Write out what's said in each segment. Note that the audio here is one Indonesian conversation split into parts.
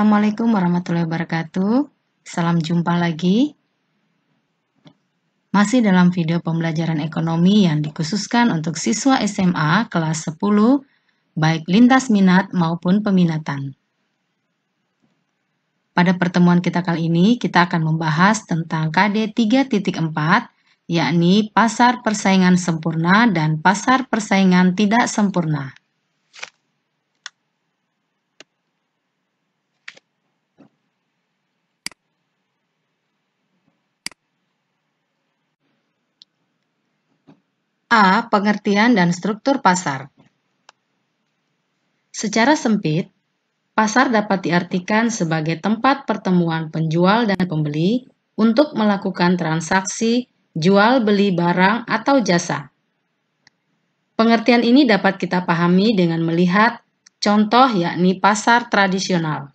Assalamualaikum warahmatullahi wabarakatuh. Salam jumpa lagi. Masih dalam video pembelajaran ekonomi yang dikhususkan untuk siswa SMA kelas 10, baik lintas minat maupun peminatan. Pada pertemuan kita kali ini, kita akan membahas tentang KD 3.4, yakni pasar persaingan sempurna dan pasar persaingan tidak sempurna. A. Pengertian dan struktur pasar. Secara sempit, pasar dapat diartikan sebagai tempat pertemuan penjual dan pembeli untuk melakukan transaksi jual beli barang atau jasa. Pengertian ini dapat kita pahami dengan melihat contoh yakni pasar tradisional.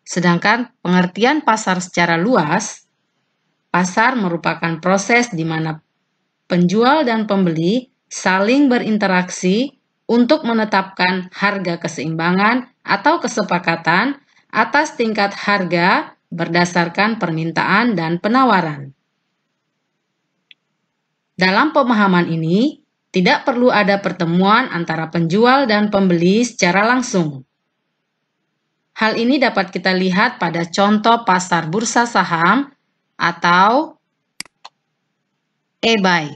Sedangkan pengertian pasar secara luas, pasar merupakan proses di mana penjual dan pembeli saling berinteraksi untuk menetapkan harga keseimbangan atau kesepakatan atas tingkat harga berdasarkan permintaan dan penawaran. Dalam pemahaman ini, tidak perlu ada pertemuan antara penjual dan pembeli secara langsung. Hal ini dapat kita lihat pada contoh pasar bursa saham atau eBay,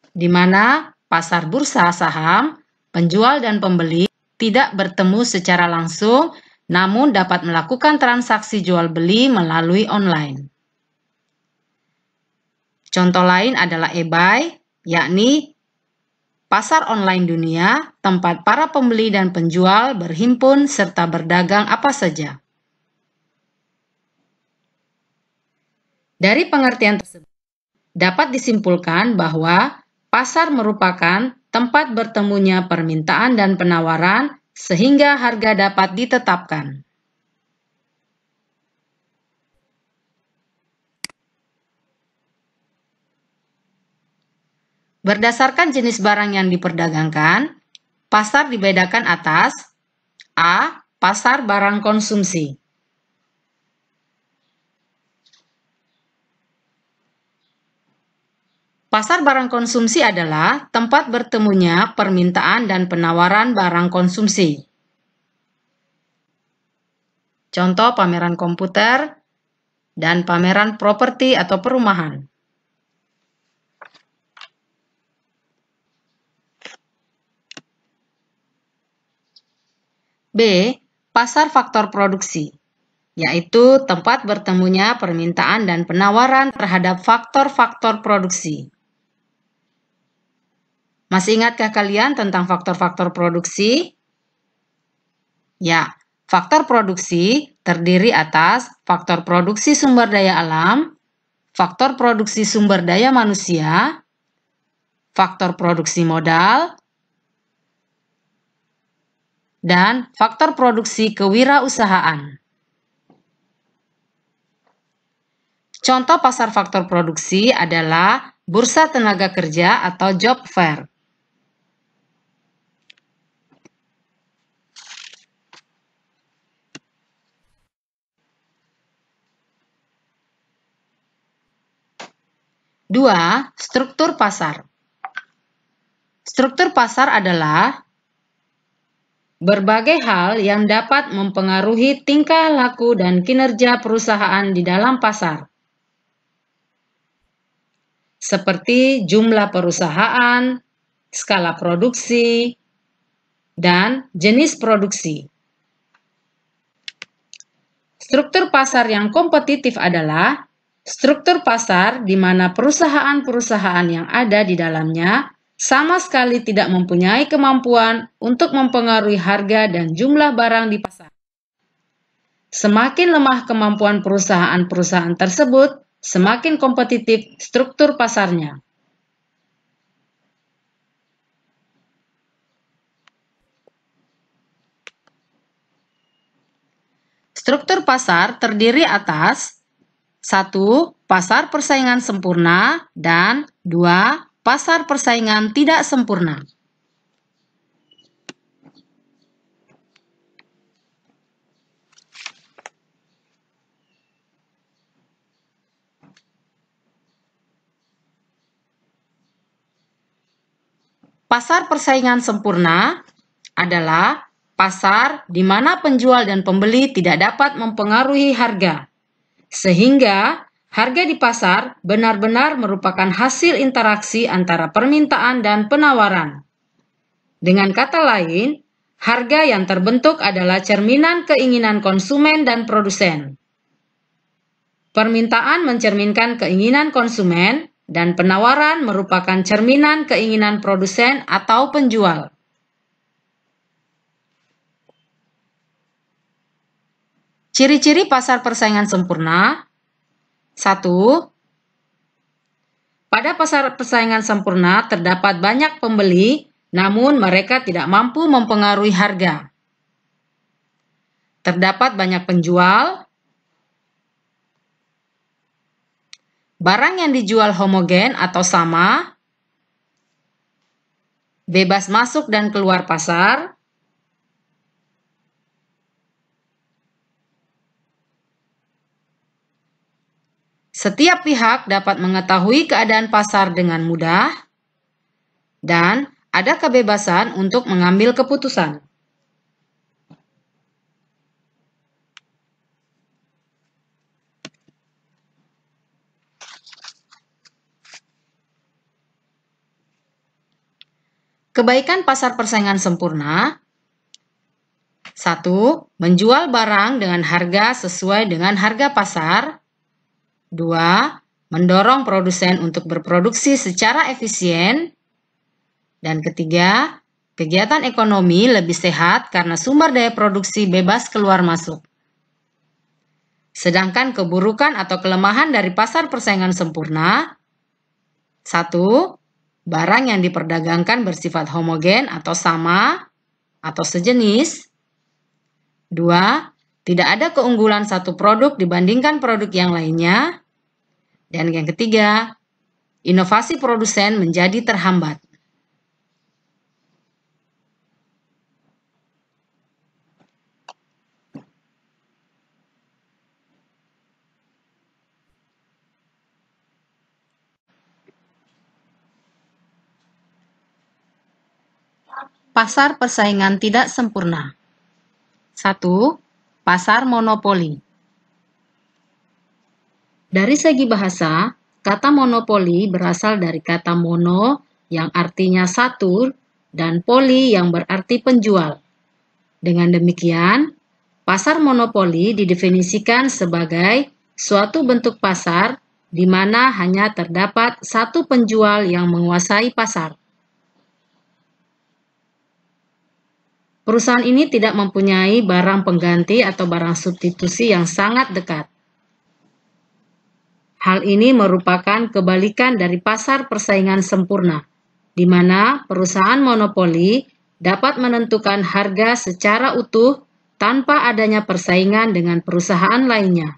di mana pasar bursa saham, penjual dan pembeli tidak bertemu secara langsung, namun dapat melakukan transaksi jual beli melalui online. Contoh lain adalah eBay, yakni pasar online dunia, tempat para pembeli dan penjual berhimpun serta berdagang apa saja. Dari pengertian tersebut, dapat disimpulkan bahwa pasar merupakan tempat bertemunya permintaan dan penawaran sehingga harga dapat ditetapkan. Berdasarkan jenis barang yang diperdagangkan, pasar dibedakan atas A. Pasar barang konsumsi. Pasar barang konsumsi adalah tempat bertemunya permintaan dan penawaran barang konsumsi. Contoh pameran komputer dan pameran properti atau perumahan. B. Pasar faktor produksi, yaitu tempat bertemunya permintaan dan penawaran terhadap faktor-faktor produksi. Masih ingatkah kalian tentang faktor-faktor produksi? Ya, faktor produksi terdiri atas faktor produksi sumber daya alam, faktor produksi sumber daya manusia, faktor produksi modal, dan faktor produksi kewirausahaan. Contoh pasar faktor produksi adalah bursa tenaga kerja atau job fair. Dua, struktur pasar. Struktur pasar adalah berbagai hal yang dapat mempengaruhi tingkah laku dan kinerja perusahaan di dalam pasar, seperti jumlah perusahaan, skala produksi, dan jenis produksi. Struktur pasar yang kompetitif adalah struktur pasar di mana perusahaan-perusahaan yang ada di dalamnya sama sekali tidak mempunyai kemampuan untuk mempengaruhi harga dan jumlah barang di pasar. Semakin lemah kemampuan perusahaan-perusahaan tersebut, semakin kompetitif struktur pasarnya. Struktur pasar terdiri atas 1. Pasar persaingan sempurna dan 2. Pasar persaingan tidak sempurna. Pasar persaingan sempurna adalah pasar di mana penjual dan pembeli tidak dapat mempengaruhi harga, sehingga harga di pasar benar-benar merupakan hasil interaksi antara permintaan dan penawaran. Dengan kata lain, harga yang terbentuk adalah cerminan keinginan konsumen dan produsen. Permintaan mencerminkan keinginan konsumen, dan penawaran merupakan cerminan keinginan produsen atau penjual. Ciri-ciri pasar persaingan sempurna. 1. Pada pasar persaingan sempurna terdapat banyak pembeli, namun mereka tidak mampu mempengaruhi harga. Terdapat banyak penjual. Barang yang dijual homogen atau sama, bebas masuk dan keluar pasar, setiap pihak dapat mengetahui keadaan pasar dengan mudah, dan ada kebebasan untuk mengambil keputusan. Kebaikan pasar persaingan sempurna. 1. Menjual barang dengan harga sesuai dengan harga pasar. 2. Mendorong produsen untuk berproduksi secara efisien. Dan ketiga, kegiatan ekonomi lebih sehat karena sumber daya produksi bebas keluar masuk. Sedangkan keburukan atau kelemahan dari pasar persaingan sempurna. 1. Barang yang diperdagangkan bersifat homogen atau sama atau sejenis. 2. Tidak ada keunggulan satu produk dibandingkan produk yang lainnya. Dan yang ketiga, inovasi produsen menjadi terhambat. Pasar persaingan tidak sempurna. 1. Pasar monopoli. Dari segi bahasa, kata monopoli berasal dari kata mono yang artinya satu dan poli yang berarti penjual. Dengan demikian, pasar monopoli didefinisikan sebagai suatu bentuk pasar di mana hanya terdapat satu penjual yang menguasai pasar. Perusahaan ini tidak mempunyai barang pengganti atau barang substitusi yang sangat dekat. Hal ini merupakan kebalikan dari pasar persaingan sempurna, di mana perusahaan monopoli dapat menentukan harga secara utuh tanpa adanya persaingan dengan perusahaan lainnya.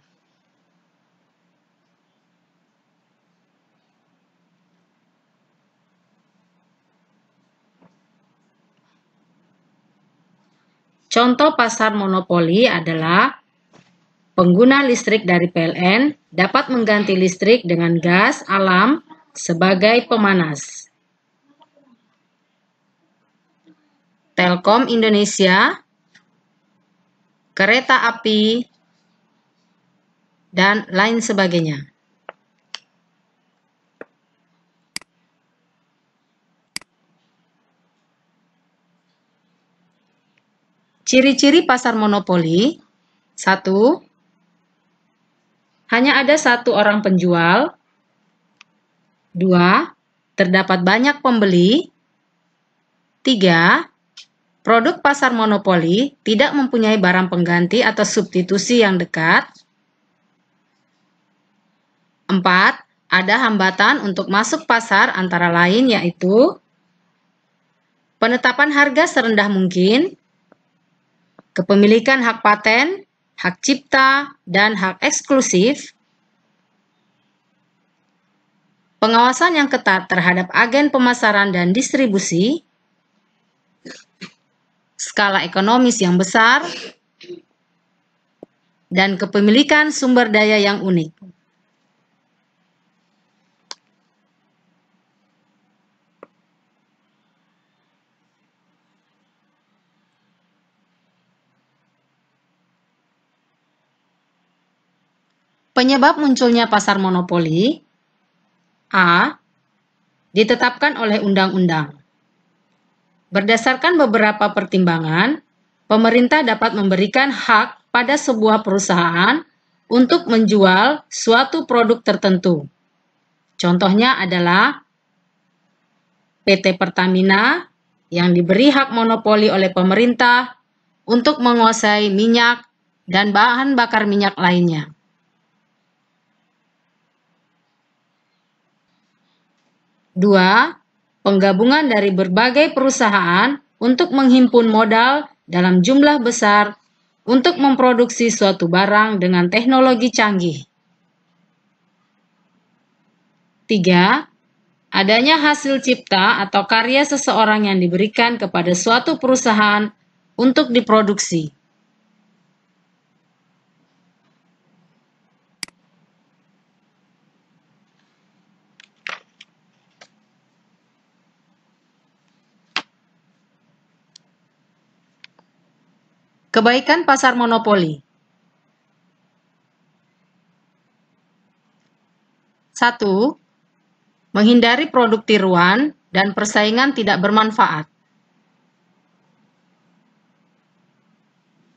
Contoh pasar monopoli adalah pengguna listrik dari PLN dapat mengganti listrik dengan gas alam sebagai pemanas. Telkom Indonesia, kereta api, dan lain sebagainya. Ciri-ciri pasar monopoli. 1. Hanya ada satu orang penjual. 2. Terdapat banyak pembeli. 3. Produk pasar monopoli tidak mempunyai barang pengganti atau substitusi yang dekat. 4. Ada hambatan untuk masuk pasar antara lain yaitu penetapan harga serendah mungkin, kepemilikan hak paten, hak cipta, dan hak eksklusif, pengawasan yang ketat terhadap agen pemasaran dan distribusi, skala ekonomis yang besar, dan kepemilikan sumber daya yang unik. Penyebab munculnya pasar monopoli: A. Ditetapkan oleh undang-undang. Berdasarkan beberapa pertimbangan, pemerintah dapat memberikan hak pada sebuah perusahaan untuk menjual suatu produk tertentu. Contohnya adalah PT Pertamina yang diberi hak monopoli oleh pemerintah untuk menguasai minyak dan bahan bakar minyak lainnya. Dua, penggabungan dari berbagai perusahaan untuk menghimpun modal dalam jumlah besar untuk memproduksi suatu barang dengan teknologi canggih. Tiga, adanya hasil cipta atau karya seseorang yang diberikan kepada suatu perusahaan untuk diproduksi. Kebaikan pasar monopoli. 1. Menghindari produk tiruan dan persaingan tidak bermanfaat.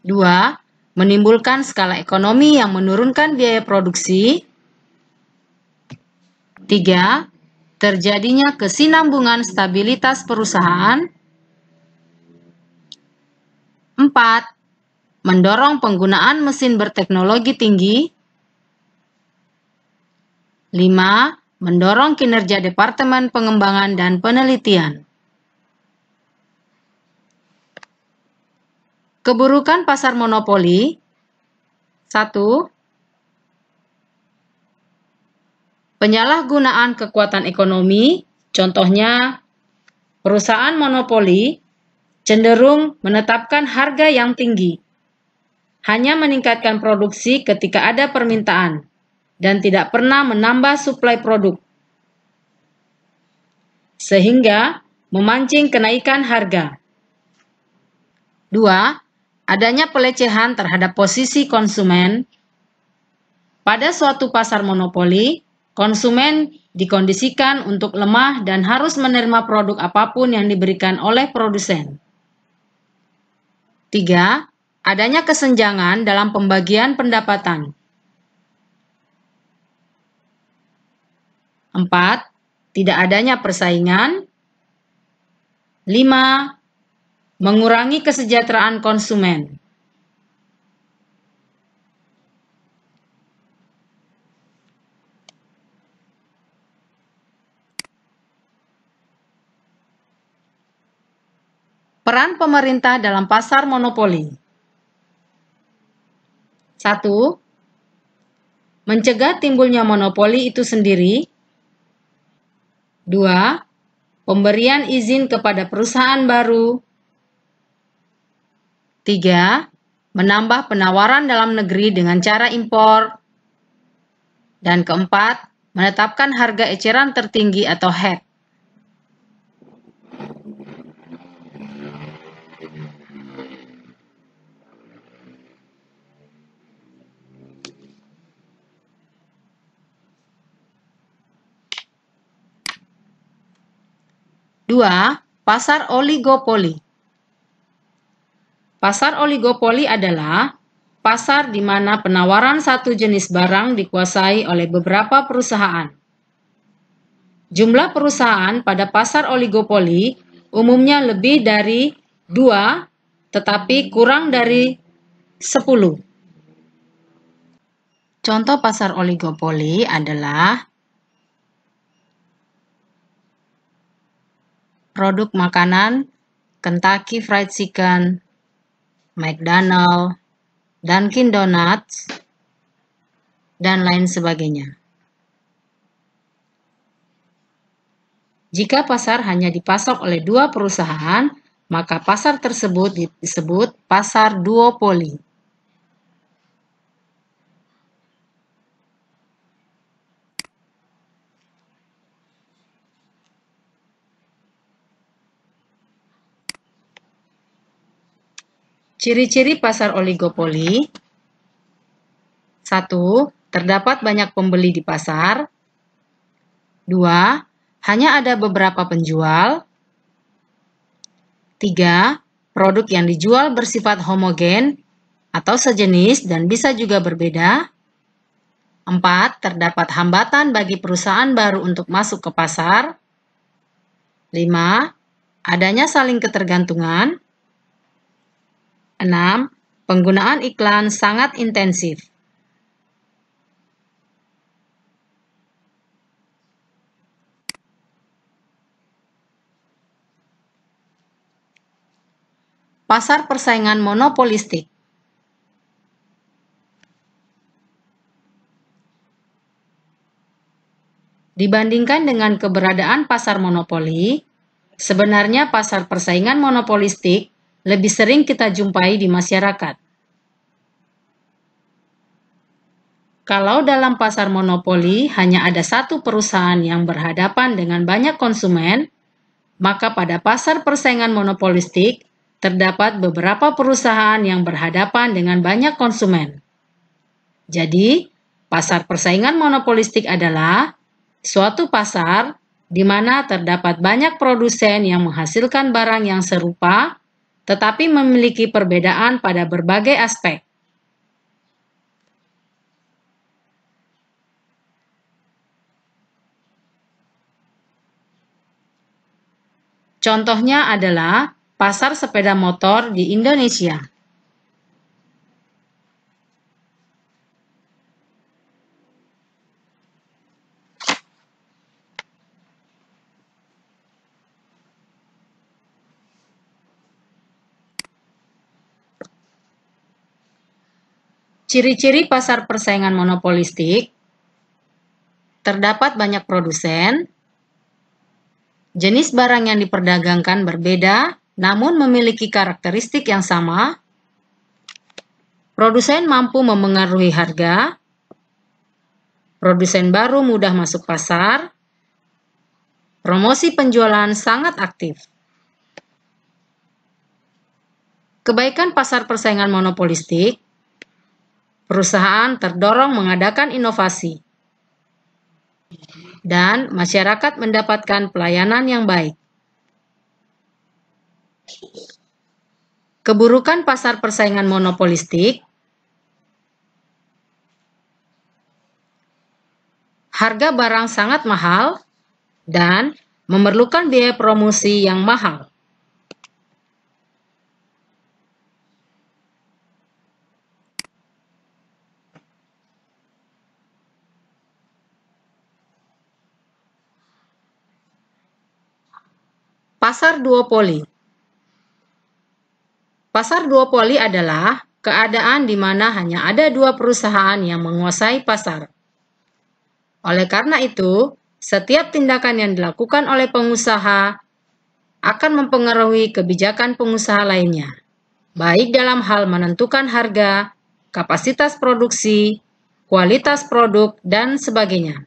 2. Menimbulkan skala ekonomi yang menurunkan biaya produksi. 3. Terjadinya kesinambungan stabilitas perusahaan. 4. Mendorong penggunaan mesin berteknologi tinggi. 5. Mendorong kinerja Departemen Pengembangan dan Penelitian. Keburukan pasar monopoli. 1. Penyalahgunaan kekuatan ekonomi, contohnya perusahaan monopoli cenderung menetapkan harga yang tinggi, hanya meningkatkan produksi ketika ada permintaan, dan tidak pernah menambah suplai produk, sehingga memancing kenaikan harga. 2. Adanya pelecehan terhadap posisi konsumen. Pada suatu pasar monopoli, konsumen dikondisikan untuk lemah dan harus menerima produk apapun yang diberikan oleh produsen. 3. Adanya kesenjangan dalam pembagian pendapatan. 4. Tidak adanya persaingan. 5. Mengurangi kesejahteraan konsumen. Peran pemerintah dalam pasar monopoli. 1. Mencegah timbulnya monopoli itu sendiri. 2. Pemberian izin kepada perusahaan baru. 3. Menambah penawaran dalam negeri dengan cara impor. Dan keempat, menetapkan harga eceran tertinggi atau HEC. Dua, pasar oligopoli. Pasar oligopoli adalah pasar di mana penawaran satu jenis barang dikuasai oleh beberapa perusahaan. Jumlah perusahaan pada pasar oligopoli umumnya lebih dari 2, tetapi kurang dari 10. Contoh pasar oligopoli adalah produk makanan, Kentucky Fried Chicken, McDonald's, Dunkin' Donuts, dan lain sebagainya. Jika pasar hanya dipasok oleh 2 perusahaan, maka pasar tersebut disebut pasar duopoli. Ciri-ciri pasar oligopoli. 1. terdapat banyak pembeli di pasar. 2. Hanya ada beberapa penjual. 3. Produk yang dijual bersifat homogen atau sejenis dan bisa juga berbeda. 4. Terdapat hambatan bagi perusahaan baru untuk masuk ke pasar. 5. Adanya saling ketergantungan. 6. Penggunaan iklan sangat intensif. Pasar persaingan monopolistik. Dibandingkan dengan keberadaan pasar monopoli, sebenarnya pasar persaingan monopolistik lebih sering kita jumpai di masyarakat. Kalau dalam pasar monopoli hanya ada satu perusahaan yang berhadapan dengan banyak konsumen, maka pada pasar persaingan monopolistik terdapat beberapa perusahaan yang berhadapan dengan banyak konsumen. Jadi, pasar persaingan monopolistik adalah suatu pasar di mana terdapat banyak produsen yang menghasilkan barang yang serupa, tetapi memiliki perbedaan pada berbagai aspek. Contohnya adalah pasar sepeda motor di Indonesia. Ciri-ciri pasar persaingan monopolistik: terdapat banyak produsen, jenis barang yang diperdagangkan berbeda namun memiliki karakteristik yang sama, produsen mampu memengaruhi harga, produsen baru mudah masuk pasar, promosi penjualan sangat aktif. Kebaikan pasar persaingan monopolistik: perusahaan terdorong mengadakan inovasi, dan masyarakat mendapatkan pelayanan yang baik. Keburukan pasar persaingan monopolistik: harga barang sangat mahal dan memerlukan biaya promosi yang mahal. Pasar duopoli. Pasar duopoli adalah keadaan di mana hanya ada dua perusahaan yang menguasai pasar. Oleh karena itu, setiap tindakan yang dilakukan oleh pengusaha akan mempengaruhi kebijakan pengusaha lainnya, baik dalam hal menentukan harga, kapasitas produksi, kualitas produk, dan sebagainya.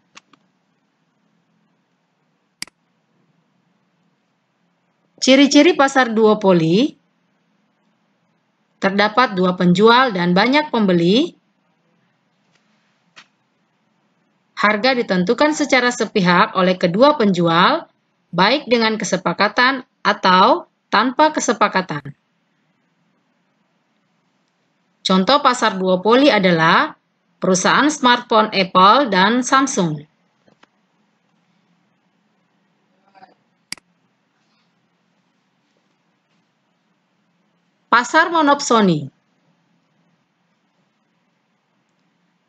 Ciri-ciri pasar duopoli: terdapat dua penjual dan banyak pembeli, harga ditentukan secara sepihak oleh kedua penjual, baik dengan kesepakatan atau tanpa kesepakatan. Contoh pasar duopoli adalah perusahaan smartphone Apple dan Samsung. Pasar monopsoni.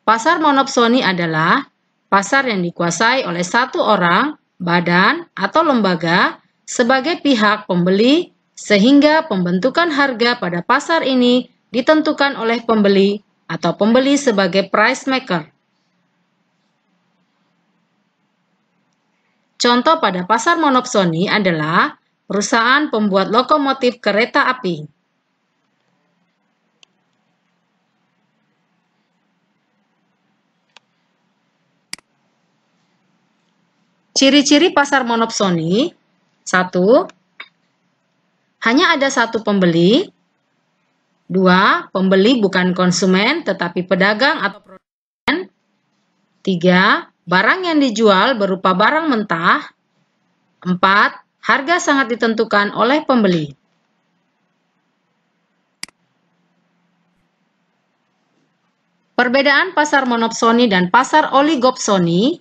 Pasar monopsoni adalah pasar yang dikuasai oleh satu orang, badan, atau lembaga sebagai pihak pembeli, sehingga pembentukan harga pada pasar ini ditentukan oleh pembeli atau pembeli sebagai price maker. Contoh pada pasar monopsoni adalah perusahaan pembuat lokomotif kereta api. Ciri-ciri pasar monopsoni: 1. Hanya ada satu pembeli. 2. Pembeli bukan konsumen tetapi pedagang atau produsen. 3. Barang yang dijual berupa barang mentah. 4. Harga sangat ditentukan oleh pembeli. Perbedaan pasar monopsoni dan pasar oligopsoni.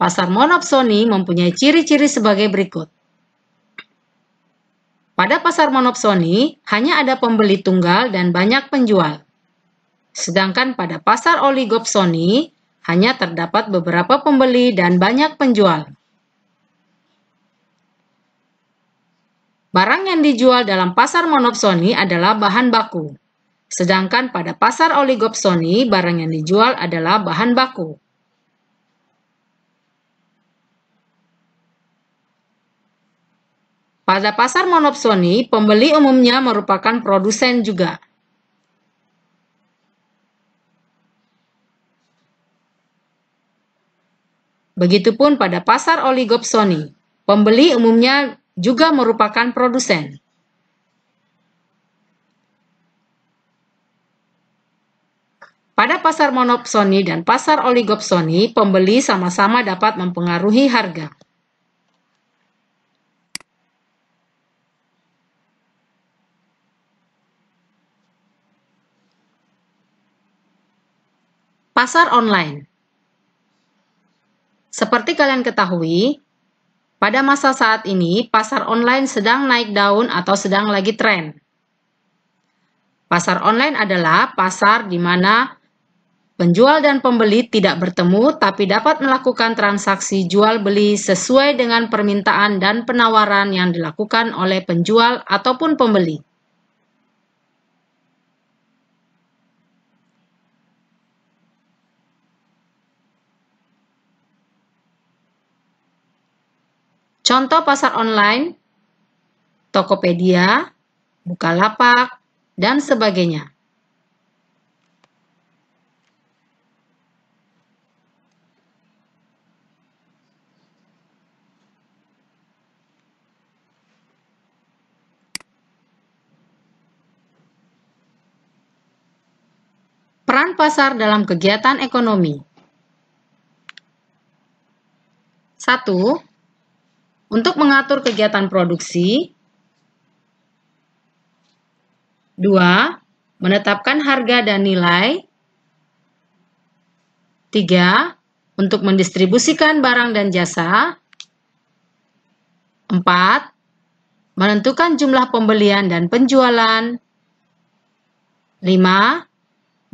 Pasar monopsoni mempunyai ciri-ciri sebagai berikut. Pada pasar monopsoni, hanya ada pembeli tunggal dan banyak penjual. Sedangkan pada pasar oligopsoni, hanya terdapat beberapa pembeli dan banyak penjual. Barang yang dijual dalam pasar monopsoni adalah bahan baku. Sedangkan pada pasar oligopsoni, barang yang dijual adalah bahan baku. Pada pasar monopsoni, pembeli umumnya merupakan produsen juga. Begitupun pada pasar oligopsoni, pembeli umumnya juga merupakan produsen. Pada pasar monopsoni dan pasar oligopsoni, pembeli sama-sama dapat mempengaruhi harga. Pasar online. Seperti kalian ketahui, pada masa saat ini, pasar online sedang naik daun atau sedang lagi tren. Pasar online adalah pasar di mana penjual dan pembeli tidak bertemu, tapi dapat melakukan transaksi jual-beli sesuai dengan permintaan dan penawaran yang dilakukan oleh penjual ataupun pembeli. Contoh pasar online, Tokopedia, Bukalapak, dan sebagainya. Peran pasar dalam kegiatan ekonomi. 1. Untuk mengatur kegiatan produksi. 2. Menetapkan harga dan nilai. 3. Untuk mendistribusikan barang dan jasa. 4. Menentukan jumlah pembelian dan penjualan. 5.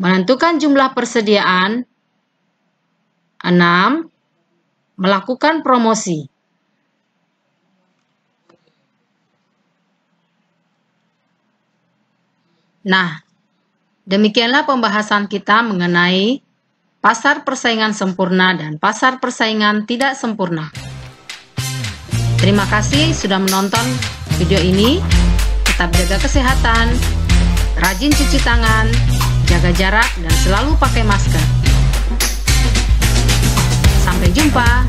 Menentukan jumlah persediaan. 6. Melakukan promosi. Nah, demikianlah pembahasan kita mengenai pasar persaingan sempurna dan pasar persaingan tidak sempurna. Terima kasih sudah menonton video ini. Tetap jaga kesehatan, rajin cuci tangan, jaga jarak, dan selalu pakai masker. Sampai jumpa.